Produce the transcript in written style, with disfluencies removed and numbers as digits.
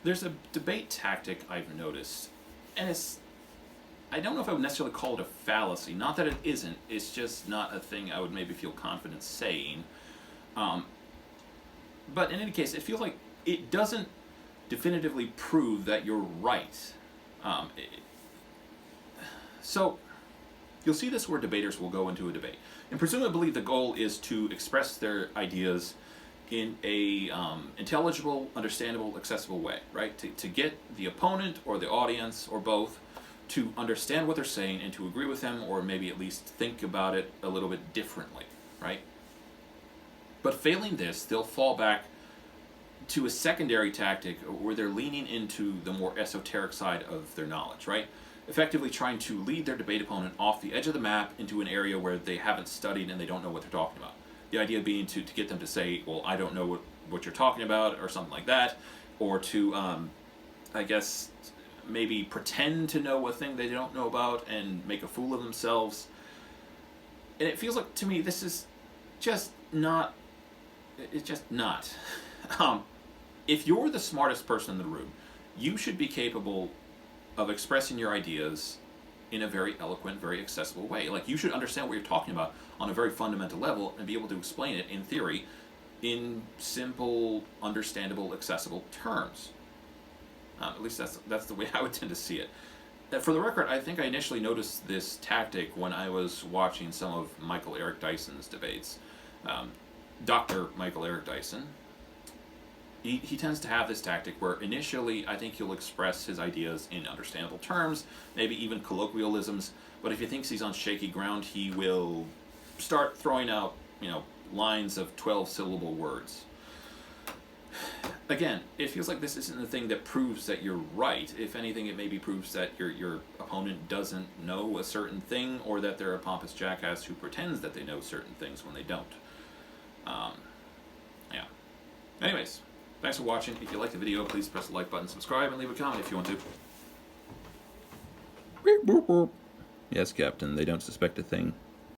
there's a debate tactic I've noticed, and I don't know if I would necessarily call it a fallacy. Not that it isn't. It's just not a thing I would maybe feel confident saying. Um, but in any case, it feels like it doesn't definitively prove that you're right. Um, it, so you'll see this where debaters will go into a debate, and presumably the goal is to express their ideas in a intelligible, understandable, accessible way, right? To get the opponent or the audience or both to understand what they're saying and to agree with them, or maybe at least think about it a little bit differently, right? But failing this, they'll fall back to a secondary tactic where they're leaning into the more esoteric side of their knowledge, right? Effectively trying to lead their debate opponent off the edge of the map into an area where they haven't studied and they don't know what they're talking about. The idea being to get them to say, well, I don't know what you're talking about, or something like that, or to, I guess, maybe pretend to know a thing they don't know about and make a fool of themselves. And it feels like, to me, this is just not, it's just not. If you're the smartest person in the room, you should be capable of expressing your ideas in a very eloquent, very accessible way. Like, you should understand what you're talking about on a very fundamental level and be able to explain it in theory in simple, understandable, accessible terms. At least that's the way I would tend to see it. For the record, I think I initially noticed this tactic when I was watching some of Michael Eric Dyson's debates. Dr. Michael Eric Dyson, he tends to have this tactic where initially I think he'll express his ideas in understandable terms, maybe even colloquialisms, but if he thinks he's on shaky ground, he will start throwing out, lines of 12-syllable words. Again, it feels like this isn't the thing that proves that you're right. If anything, it maybe proves that your opponent doesn't know a certain thing, or that they're a pompous jackass who pretends that they know certain things when they don't. Yeah. Anyways, thanks for watching. If you liked the video, please press the like button, subscribe, and leave a comment if you want to. Beep, boop, boop. Yes, Captain, they don't suspect a thing.